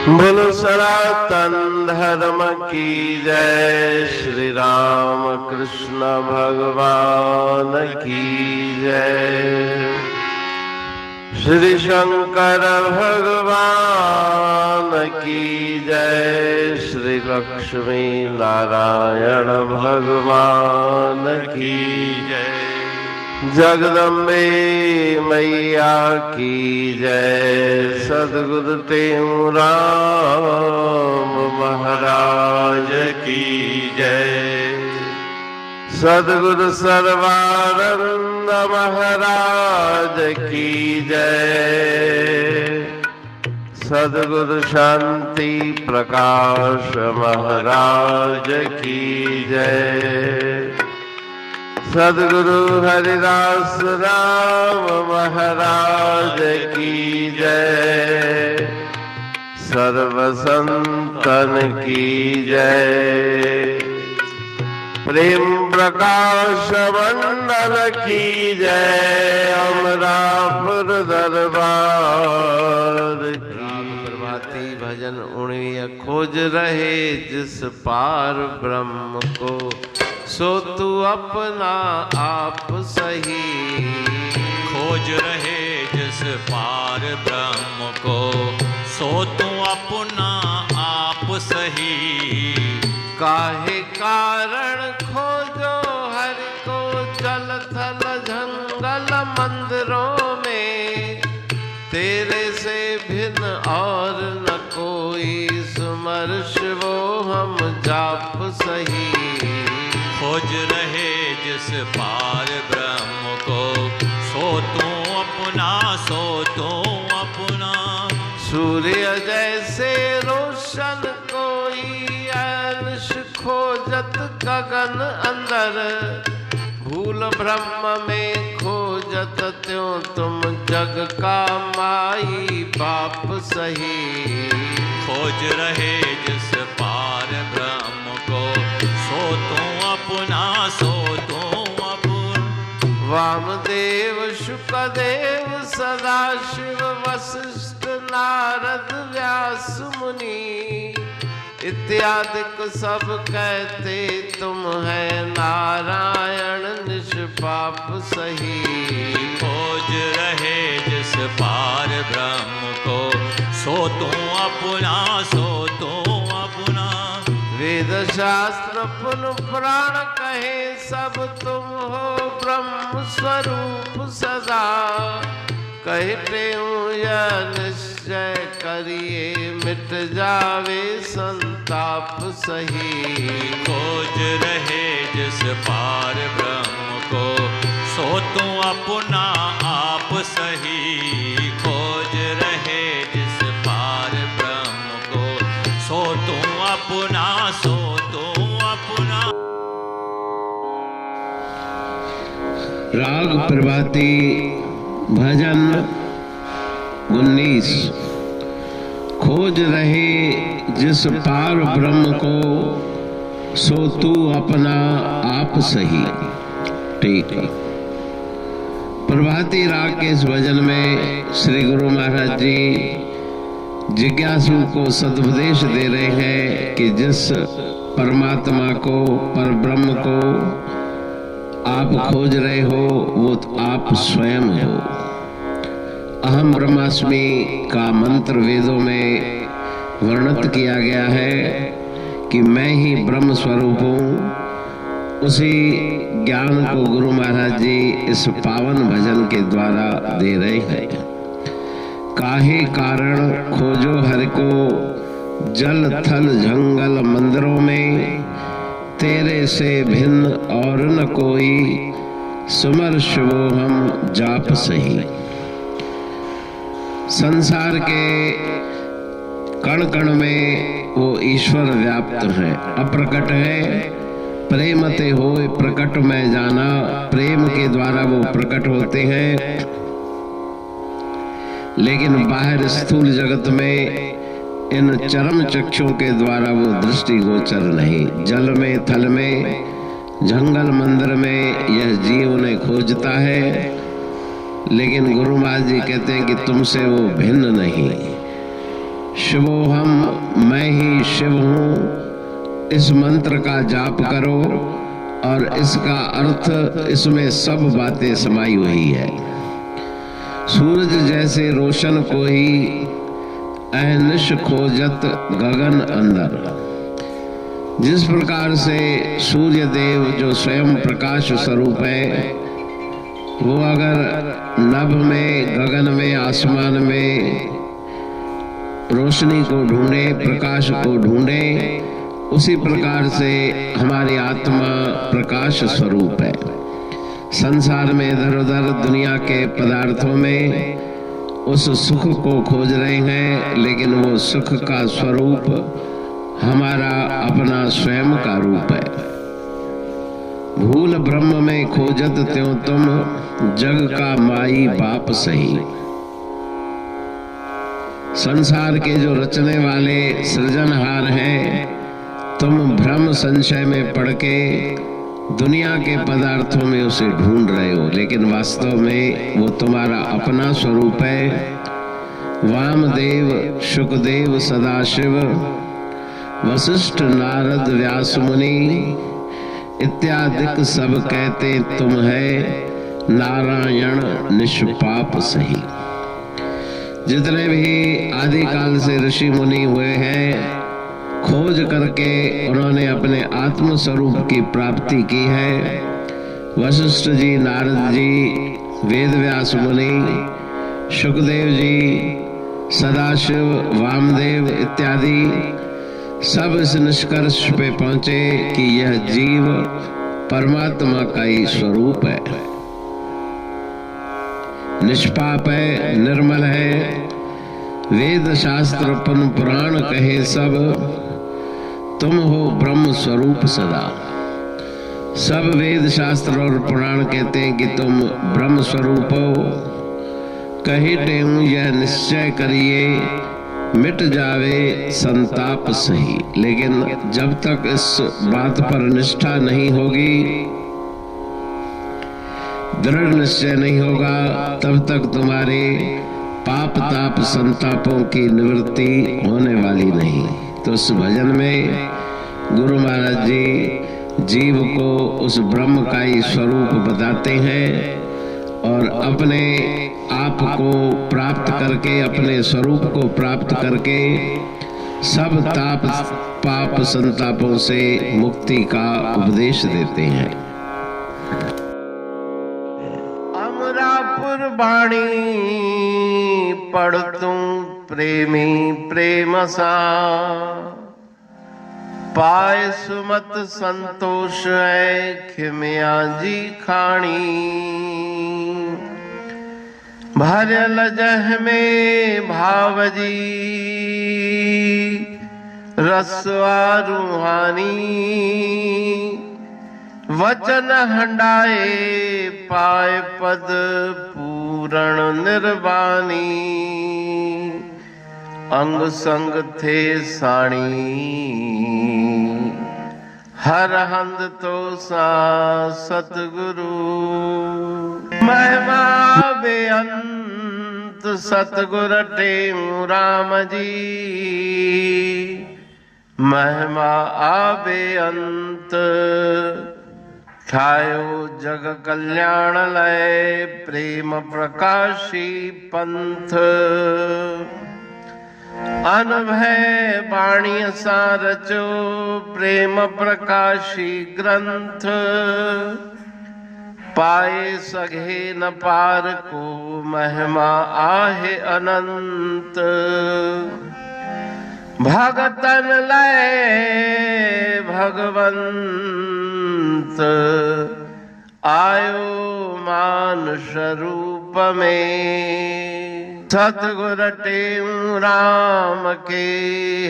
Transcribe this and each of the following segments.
बोलो सनातन धर्म की जय। श्री राम कृष्ण भगवान की जय। श्री शंकर भगवान की जय। श्री लक्ष्मी नारायण भगवान की जय। जगदम्बे मैया की जय। सद्गुरु राम महाराज की जय। सद्गुरु सर्वानंद महाराज की जय। सद्गुरु शांति प्रकाश महाराज की जय। सद्गुरु हरिदास राम महाराज की जय। सर्व संतन की जय। प्रेम प्रकाश मंडल की जय। अमरापुर दरबार की। प्रभाती भजन उणिय खोज रहे जिस पार ब्रह्म को, सो तू अपना आप सही। खोज रहे जिस पार ब्रह्म को, सो तू अपना आप सही। काहे कारण खोजो हरि को जल थल जंगल मंदिरों में, तेरे से भिन्न और न कोई सुमर शिवो हम जाप सही। खोज रहे जिस पार ब्रह्म को, सो तू अपना, सो तू अपना। सूर्य जैसे रोशन कोई अंश खोजत गगन अंदर, भूल ब्रह्म में खोजत त्यों तुम जग का माई बाप सही। खोज रहे जिस पार ब्रह्म को, सो तू अपना, सो तू अपना। वामदेव शुकदेव सदाशिव वशिष्ठ नारद व्यास मुनि, इत्यादिक सब कहते तुम है नारायण निष्पाप सही। खोज रहे जिस पार ब्रह्म को, सो तू अपना, सो तू अपना। वेद शास्त्र पुन पुराण कहे सब तुम हो ब्रह्म स्वरूप सदा, कहते हूँ यह निश्चय करिए मिट जावे संताप सही। खोज रहे जिस पार ब्रह्म को, सो तू अपना आप सही। खोज रहे जिस पार ब्रह्म को, सो तू अपना, सो तू अपना। राग प्रभाती भजन 19। खोज रहे जिस पार ब्रह्म को, सो तू अपना आप सही। ठीक। प्रभाती राग के इस भजन में श्री गुरु महाराज जी जिज्ञासु को सदुपदेश दे रहे हैं कि जिस परमात्मा को, पर ब्रह्म को आप खोज रहे हो, वो आप स्वयं हो। अहम ब्रह्मास्मि का मंत्र वेदों में वर्णित किया गया है कि मैं ही ब्रह्म स्वरूप हूँ। उसी ज्ञान को गुरु महाराज जी इस पावन भजन के द्वारा दे रहे हैं। काहे कारण खोजो हरि को जल थल जंगल मंदिरों में, तेरे से भिन्न और न कोई सुमर शिवो हम जाप सही। संसार के कण कण में वो ईश्वर व्याप्त है, अप्रकट है। प्रेमते होए प्रकट में जाना, प्रेम के द्वारा वो प्रकट होते हैं। लेकिन बाहर स्थूल जगत में इन चरम चक्षुओं के द्वारा वो दृष्टि गोचर नहीं। जल में, थल में, जंगल मंदिर में यह जीव उन्हें खोजता है, लेकिन गुरु महाराज जी कहते हैं कि तुमसे वो भिन्न नहीं। शिवोहम, मैं ही शिव हूँ, इस मंत्र का जाप करो। और इसका अर्थ, इसमें सब बातें समाई हुई है। सूरज जैसे रोशन को ही अहनिश खोजत गगन अंदर। जिस प्रकार से सूर्य देव जो स्वयं प्रकाश स्वरूप है, वो अगर नभ में, गगन में, आसमान में रोशनी को ढूंढे, प्रकाश को ढूंढे, उसी प्रकार से हमारी आत्मा प्रकाश स्वरूप है। संसार में इधर उधर दुनिया के पदार्थों में उस सुख को खोज रहे हैं, लेकिन वो सुख का स्वरूप हमारा अपना स्वयं का रूप है। भूल ब्रह्म में खोजत त्यों तुम, जग का माई बाप सही। संसार के जो रचने वाले सृजनहार हैं, तुम भ्रम संशय में पड़ के दुनिया के पदार्थों में उसे ढूंढ रहे हो, लेकिन वास्तव में वो तुम्हारा अपना स्वरूप है। वामदेव, शुकदेव, सदाशिव, वशिष्ठ, नारद, व्यास मुनि इत्यादि सब कहते तुम है नारायण निष्पाप सही। जितने भी आदिकाल से ऋषि मुनि हुए हैं, खोज करके उन्होंने अपने आत्म स्वरूप की प्राप्ति की है। वशिष्ठ जी, नारद जी, वेद व्यास मुनि, शुकदेव जी, सदाशिव, वामदेव इत्यादि सब इस निष्कर्ष पे पहुंचे कि यह जीव परमात्मा का ही स्वरूप है, निष्पाप है, निर्मल है। वेद शास्त्र पन पुराण कहे सब, तुम हो ब्रह्म स्वरूप सदा। सब वेद शास्त्र और पुराण कहते हैं कि तुम ब्रह्म स्वरूप हो। कहे टेऊं यह निश्चय करिए, मिट जावे संताप सही। लेकिन जब तक इस बात पर निष्ठा नहीं होगी, दृढ़ निश्चय नहीं होगा, तब तक तुम्हारे पाप ताप संतापों की निवृत्ति होने वाली नहीं। तो उस भजन में गुरु महाराज जी जीव को उस ब्रह्म का ही स्वरूप बताते हैं और अपने आप को प्राप्त करके, अपने स्वरूप को प्राप्त करके सब ताप पाप संतापों से मुक्ति का उपदेश देते हैं। अमरापुर बाणी पढ़तूं प्रेमी प्रेम सा, पाए सुमत संतोष है खिमिया जी खाणी। भरल जह में भावजी रसवा रूहानी, वचन हंडाए पाए पद पूरण निर्वाणी। अंग संग थे साणी हर हंद तो सा सतगुरु। महिमा बेअंत सतगुर टेऊ राम जी, महिमा आबे अंत ठायो जग कल्याण लय प्रेम प्रकाशी पंथ। अनभय बाणी सारचो प्रेम प्रकाशी ग्रंथ। पाए सघे न पार को महिमा आहे अनंत। भगतन लय भगवंत आयो मानुष रूप में। सतगुर टेऊ राम के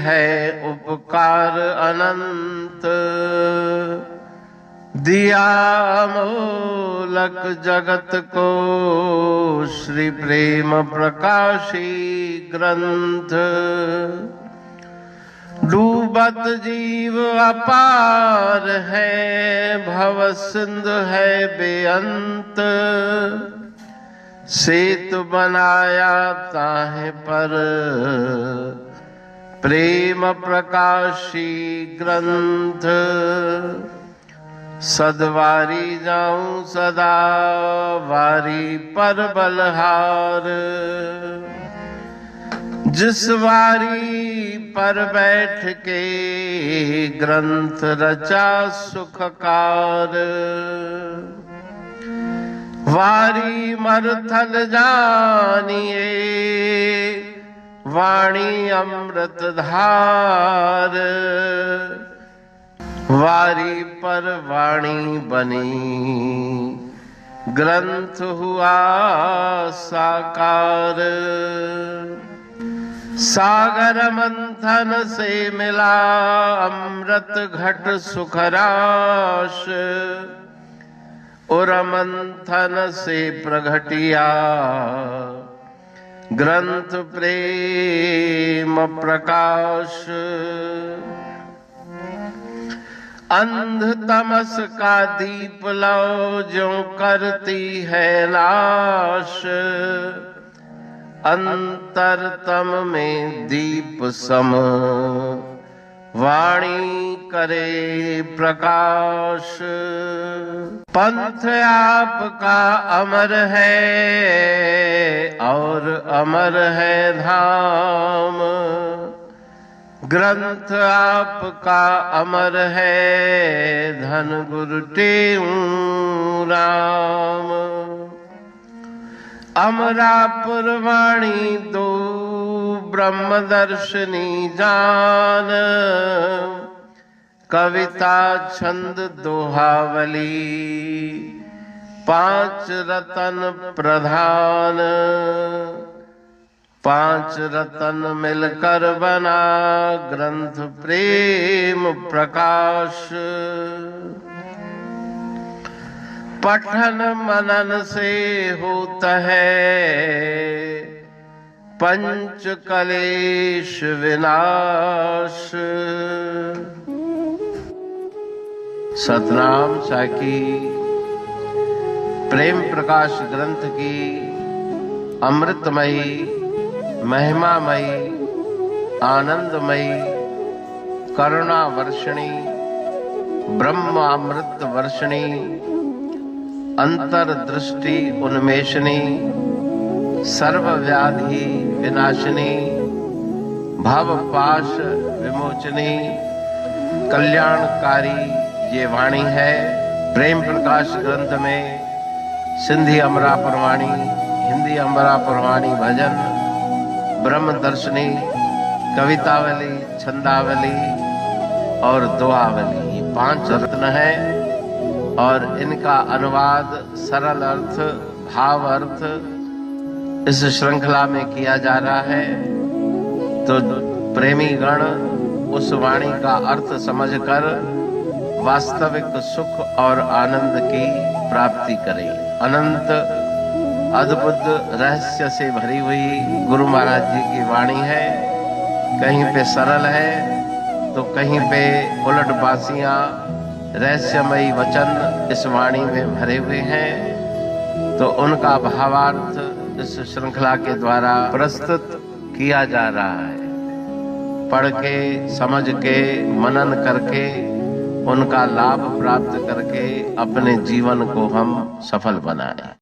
है उपकार अनंत। दिया मोलक जगत को श्री प्रेम प्रकाशी ग्रंथ। डूबत जीव अपार है भव सिंधु है बेअंत। सेतु बनाया ताहे पर प्रेम प्रकाशी ग्रंथ सदवारी जाऊं सदा वारी पर बलहार। जिस वारी पर बैठ के ग्रंथ रचा सुखकार। वारी मरथल जानिए वाणी अमृत धार। वारी पर वाणी बनी ग्रंथ हुआ साकार। सागर मंथन से मिला अमृत घट सुखराश। और मंथन से प्रगटिया ग्रंथ प्रेम प्रकाश। अंध तमस का दीप लो जो करती है नाश। अंतरतम में दीप सम वाणी करे प्रकाश। पंथ आपका अमर है और अमर है धाम। ग्रंथ आपका अमर है धन गुरु टेऊ राम। अमरापुर वाणी दो ब्रह्मदर्शनी जान। कविता छंद दोहावली पांच रतन प्रधान। पांच रतन मिलकर बना ग्रंथ प्रेम प्रकाश। पठन मनन से होता है पंच कलेश विनाश। सतनाम साखी प्रेम प्रकाश ग्रंथ की अमृतमयी महिमामयी आनंदमयी करुणा वर्षिणी ब्रह्मामृत वर्षिणी अंतर्दृष्टि उन्मेषणी सर्वव्याधि विनाशिनी भव पाश विमोचनी कल्याणकारी ये वाणी है। प्रेम प्रकाश ग्रंथ में सिंधी अमरापुर वाणी, हिंदी अमरापुर वाणी भजन, ब्रह्म दर्शनी, कवितावली, छंदावली और दुआवली, ये पांच रत्न है। और इनका अनुवाद सरल अर्थ भाव अर्थ इस श्रृंखला में किया जा रहा है। तो प्रेमी गण उस वाणी का अर्थ समझकर वास्तविक सुख और आनंद की प्राप्ति करें। अनंत अद्भुत रहस्य से भरी हुई गुरु महाराज जी की वाणी है। कहीं पे सरल है तो कहीं पे उलट बासियां रहस्यमयी वचन इस वाणी में भरे हुए हैं। तो उनका भावार्थ इस श्रृंखला के द्वारा प्रस्तुत किया जा रहा है। पढ़ के समझ के मनन करके उनका लाभ प्राप्त करके अपने जीवन को हम सफल बनाएं।